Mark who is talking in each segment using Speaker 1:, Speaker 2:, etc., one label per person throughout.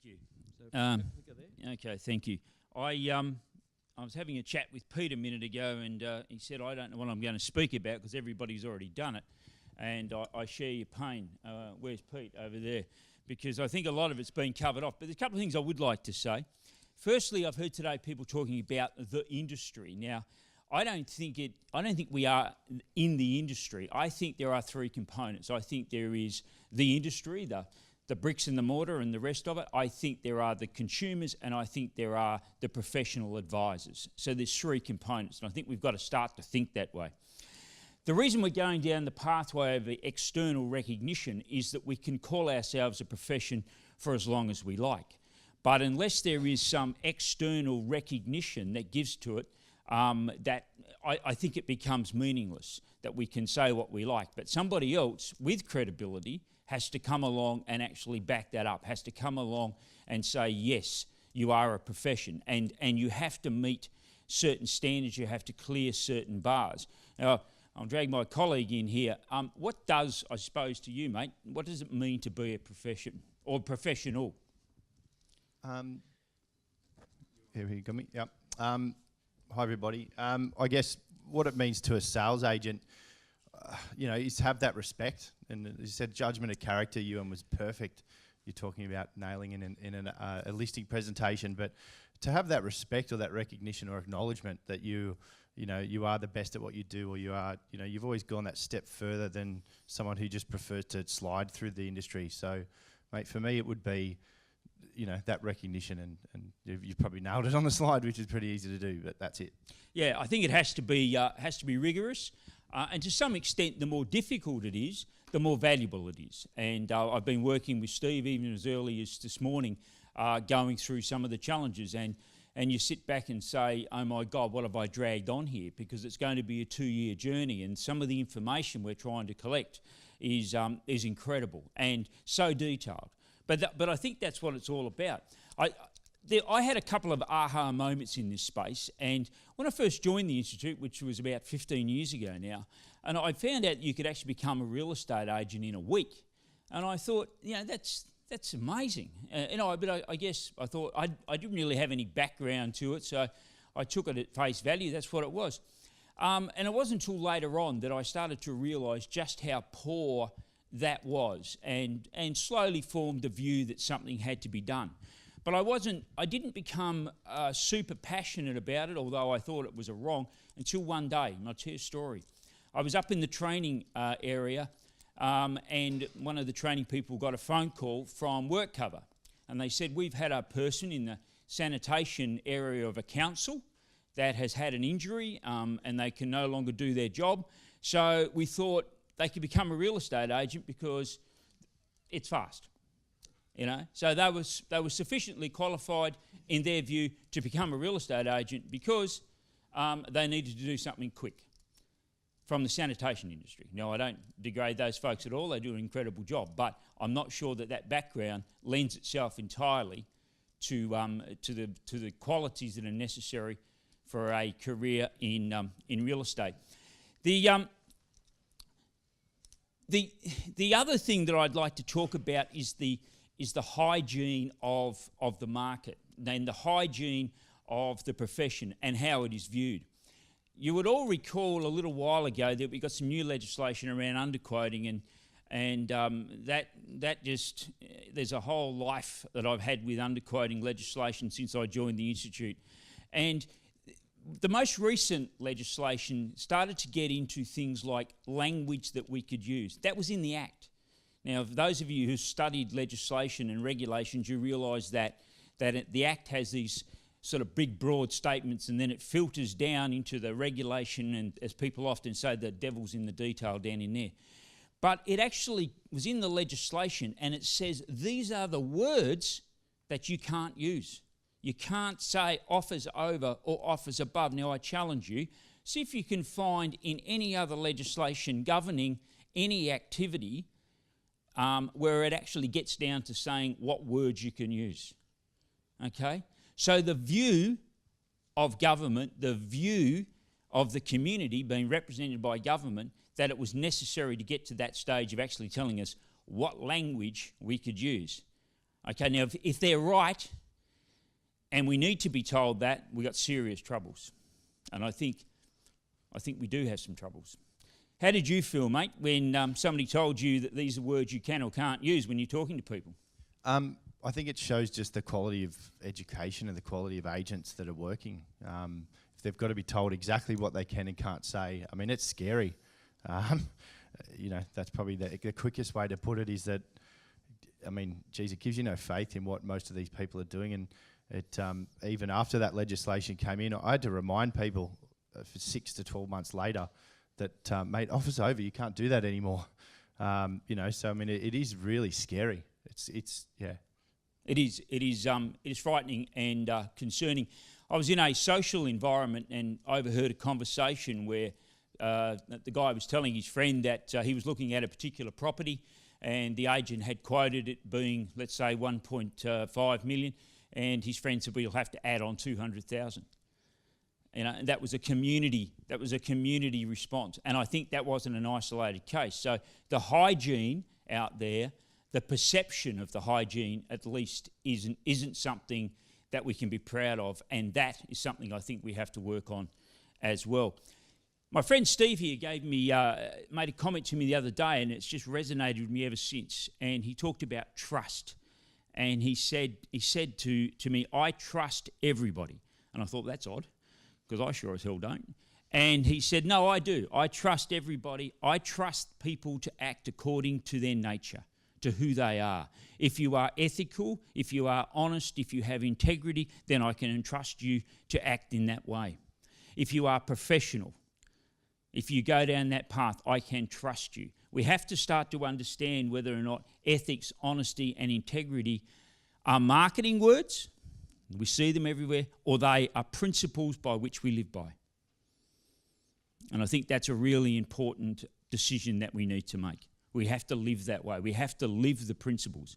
Speaker 1: Thank you. Okay, thank you. I was having a chat with Pete a minute ago, and he said, I don't know what I'm going to speak about because everybody's already done it. And I share your pain. Where's Pete? Over there. Because I think a lot of it's been covered off. But there's a couple of things I would like to say. Firstly, I've heard today people talking about the industry. Now, I don't think we are in the industry. I think there are three components. I think there is the industry, the bricks and the mortar and the rest of it. I think there are the consumers, and I think there are the professional advisors. So there's three components, and I think we've got to start to think that way. The reason we're going down the pathway of external recognition is that we can call ourselves a profession for as long as we like. But unless there is some external recognition that gives to it, I think it becomes meaningless, that we can say what we like. But somebody else with credibility has to come along and actually back that up, has to come along and say, yes, you are a profession, and you have to meet certain standards, you have to clear certain bars. Now, I'll drag my colleague in here. What does, I suppose to you, mate, what does it mean to be a profession or professional?
Speaker 2: Here you got me. Yep. Hi everybody. I guess what it means to a sales agent, is to have that respect. And as you said, judgment of character. Ewan was perfect. You're talking about nailing in a listing presentation, but to have that respect or that recognition or acknowledgement that you are the best at what you do, or you've always gone that step further than someone who just prefers to slide through the industry. So, mate, for me it would be, that recognition, and you've probably nailed it on the slide, which is pretty easy to do, but that's it. Yeah,
Speaker 1: I think it has to be rigorous, and to some extent, the more difficult it is, the more valuable it is. And I've been working with Steve even as early as this morning, going through some of the challenges, and you sit back and say, oh my God, what have I dragged on here? Because it's going to be a 2-year journey, and some of the information we're trying to collect is incredible and so detailed. But I think that's what it's all about. I had a couple of aha moments in this space, and when I first joined the Institute, which was about 15 years ago now, and I found out you could actually become a real estate agent in a week. And I thought, that's amazing. But I guess I thought I didn't really have any background to it, so I took it at face value. That's what it was. And it wasn't until later on that I started to realise just how poor that was, and slowly formed a view that something had to be done. But I didn't become super passionate about it, although I thought it was a wrong, until one day, and I'll tell you a story. I was up in the training area, and one of the training people got a phone call from WorkCover, and they said, we've had a person in the sanitation area of a council that has had an injury, and they can no longer do their job. So we thought they could become a real estate agent because it's fast. So they were sufficiently qualified in their view to become a real estate agent because they needed to do something quick from the sanitation industry. Now, I don't degrade those folks at all. They do an incredible job, but I'm not sure that background lends itself entirely to the qualities that are necessary for a career in real estate. The other thing that I'd like to talk about is the hygiene of the market and the hygiene of the profession and how it is viewed. You would all recall a little while ago that we got some new legislation around underquoting, and that just, there's a whole life that I've had with underquoting legislation since I joined the Institute. And the most recent legislation started to get into things like language that we could use. That was in the Act. Now, for those of you who studied legislation and regulations, you realise that the Act has these sort of big, broad statements, and then it filters down into the regulation, and as people often say, the devil's in the detail down in there. But it actually was in the legislation, and it says these are the words that you can't use. You can't say offers over or offers above. Now, I challenge you, see if you can find in any other legislation governing any activity where it actually gets down to saying what words you can use. Okay? So the view of government, the view of the community being represented by government, that it was necessary to get to that stage of actually telling us what language we could use. Okay, now if they're right, and we need to be told that, we've got serious troubles. And I think we do have some troubles. How did you feel, mate, when somebody told you that these are words you can or can't use when you're talking to people?
Speaker 2: I think it shows just the quality of education and the quality of agents that are working. If they've got to be told exactly what they can and can't say, I mean, it's scary. You know, that's probably the quickest way to put it, is that, I mean, geez, it gives you no faith in what most of these people are doing. And it, even after that legislation came in, I had to remind people for 6 to 12 months later that, mate, office over, you can't do that anymore. You know, so I mean, it is really scary. It's yeah.
Speaker 1: It is frightening and concerning. I was in a social environment and overheard a conversation where the guy was telling his friend that he was looking at a particular property, and the agent had quoted it being, let's say, 1.5 million, and his friend said, "Well, you'll have to add on 200,000." You know, and that was a community response, and I think that wasn't an isolated case. So the hygiene out there, the perception of the hygiene at least isn't something that we can be proud of, and that is something I think we have to work on as well. My friend Steve here made a comment to me the other day, and it's just resonated with me ever since. And he talked about trust, and he said to me, "I trust everybody." And I thought, that's odd, because I sure as hell don't. And he said, "No, I do. I trust everybody. I trust people to act according to their nature, to who they are. If you are ethical, if you are honest, if you have integrity, then I can entrust you to act in that way. If you are professional, if you go down that path, I can trust you." We have to start to understand whether or not ethics, honesty and integrity are marketing words, we see them everywhere, or they are principles by which we live by. And I think that's a really important decision that we need to make. We have to live that way. We have to live the principles.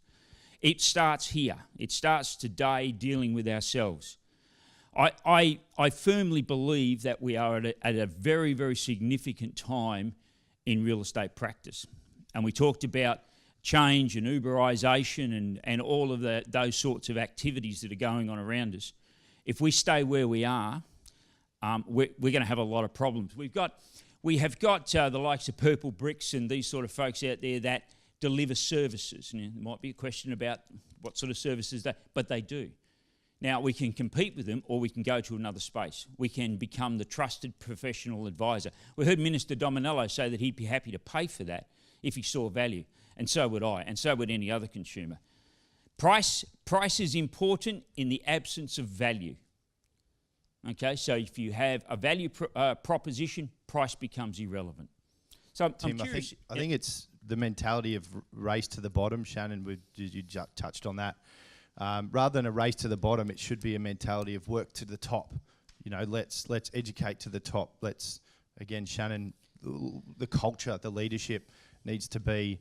Speaker 1: It starts here. It starts today dealing with ourselves. I firmly believe that we are at a very, very significant time in real estate practice. And we talked about change and Uberization and all of those sorts of activities that are going on around us. If we stay where we are, we're going to have a lot of problems. We have got the likes of Purple Bricks and these sort of folks out there that deliver services. And there might be a question about what sort of services but they do. Now, we can compete with them, or we can go to another space. We can become the trusted professional advisor. We heard Minister Dominello say that he'd be happy to pay for that if he saw value, and so would I, and so would any other consumer. Price is important in the absence of value. Okay, so if you have a value proposition, price becomes irrelevant. So
Speaker 2: Tim,
Speaker 1: I'm curious.
Speaker 2: I think it's the mentality of race to the bottom. Shannon, you touched on that. Rather than a race to the bottom, it should be a mentality of work to the top. You know, let's educate to the top. Again, Shannon, the culture, the leadership needs to be,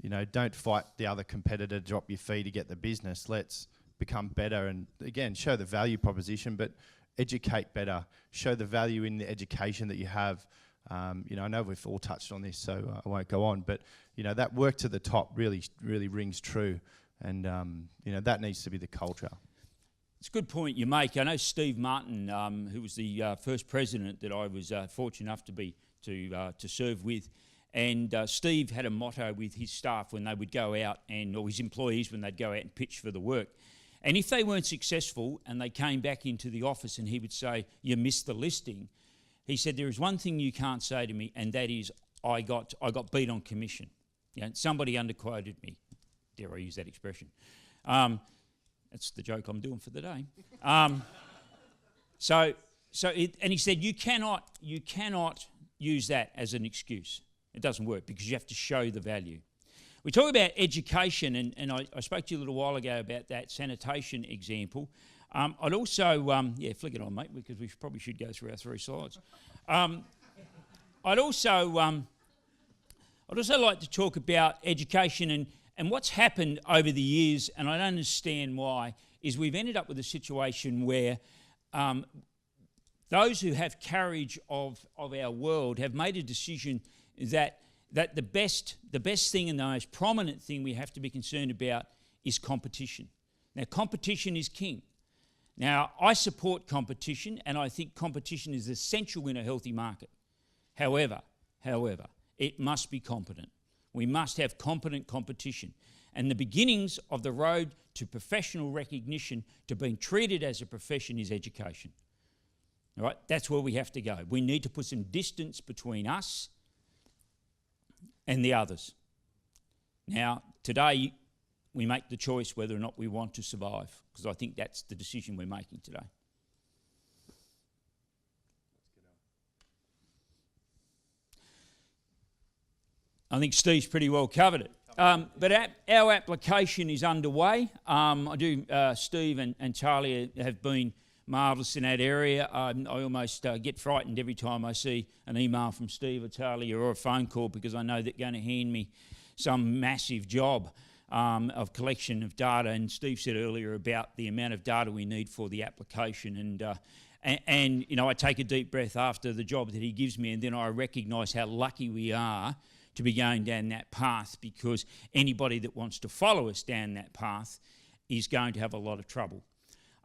Speaker 2: you know, don't fight the other competitor, drop your fee to get the business. Let's become better and, again, show the value proposition, but educate better, show the value in the education that you have. You know, I know we've all touched on this, so I won't go on, but, you know, that work to the top really, really rings true. And, you know, that needs to be the culture.
Speaker 1: It's a good point you make. I know Steve Martin, who was the first president that I was fortunate enough to serve with, and Steve had a motto with his staff when they would go out, or his employees when they'd go out and pitch for the work. And if they weren't successful and they came back into the office and he would say, "You missed the listing," he said, "There is one thing you can't say to me, and that is I got beat on commission. You know, somebody underquoted me." Dare I use that expression? That's the joke I'm doing for the day. And he said, you cannot use that as an excuse. It doesn't work because you have to show the value. We talk about education, and I spoke to you a little while ago about that sanitation example. I'd also, flick it on, mate, because we probably should go through our 3 slides. I'd also like to talk about education and what's happened over the years, and I don't understand why, is we've ended up with a situation where those who have carriage of our world have made a decision that the best thing and the most prominent thing we have to be concerned about is competition. Now, competition is king. Now, I support competition, and I think competition is essential in a healthy market. However, it must be competent. We must have competent competition. And the beginnings of the road to professional recognition, to being treated as a profession, is education. All right, that's where we have to go. We need to put some distance between us and the others. Now, today, we make the choice whether or not we want to survive, because I think that's the decision we're making today. I think Steve's pretty well covered it. But our application is underway. Steve and Charlie have been marvellous in that area. I almost get frightened every time I see an email from Steve or Charlie or a phone call, because I know they're going to hand me some massive job of collection of data. And Steve said earlier about the amount of data we need for the application. And you know, I take a deep breath after the job that he gives me, and then I recognise how lucky we are to be going down that path, because anybody that wants to follow us down that path is going to have a lot of trouble.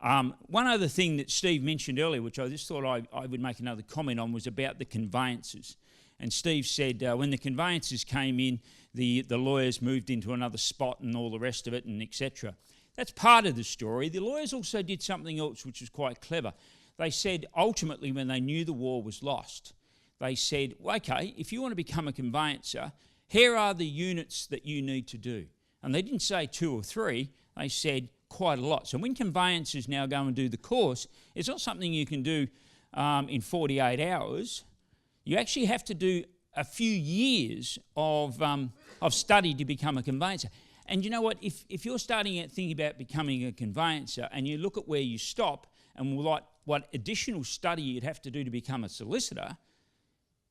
Speaker 1: One other thing that Steve mentioned earlier, which I just thought I would make another comment on, was about the conveyances. And Steve said when the conveyances came in, the lawyers moved into another spot and all the rest of it, and etc. That's part of the story. The lawyers also did something else which was quite clever. They said, ultimately, when they knew the war was lost, they said, well, okay, if you want to become a conveyancer, here are the units that you need to do. And they didn't say 2 or 3, they said quite a lot. So when conveyancers now go and do the course, it's not something you can do in 48 hours. You actually have to do a few years of study to become a conveyancer. And you know what, if you're starting out thinking about becoming a conveyancer and you look at where you stop and what additional study you'd have to do to become a solicitor,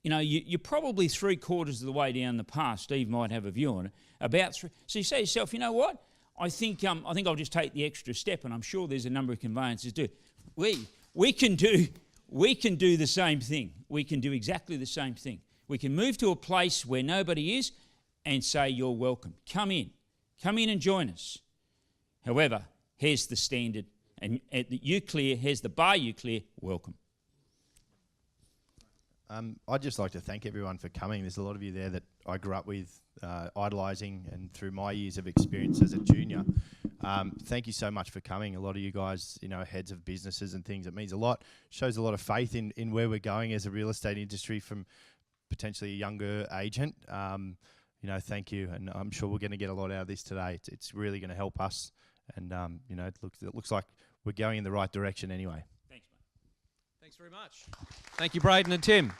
Speaker 1: you know, you're probably 3/4 of the way down the path. Steve might have a view on it. So you say to yourself, you know what? I think I'll just take the extra step, and I'm sure there's a number of conveyancers do. We can do the same thing. We can do exactly the same thing. We can move to a place where nobody is and say, you're welcome. Come in and join us. However, here's the standard, and here's the bar you clear, welcome.
Speaker 2: I'd just like to thank everyone for coming. There's a lot of you there that I grew up with, idolising, and through my years of experience as a junior. Thank you so much for coming. A lot of you guys, you know, heads of businesses and things. It means a lot. Shows a lot of faith in where we're going as a real estate industry from potentially a younger agent. You know, thank you, and I'm sure we're going to get a lot out of this today. It's really going to help us, and you know, it looks like we're going in the right direction anyway.
Speaker 1: Thanks, mate.
Speaker 3: Thanks very much. Thank you, Braden and Tim.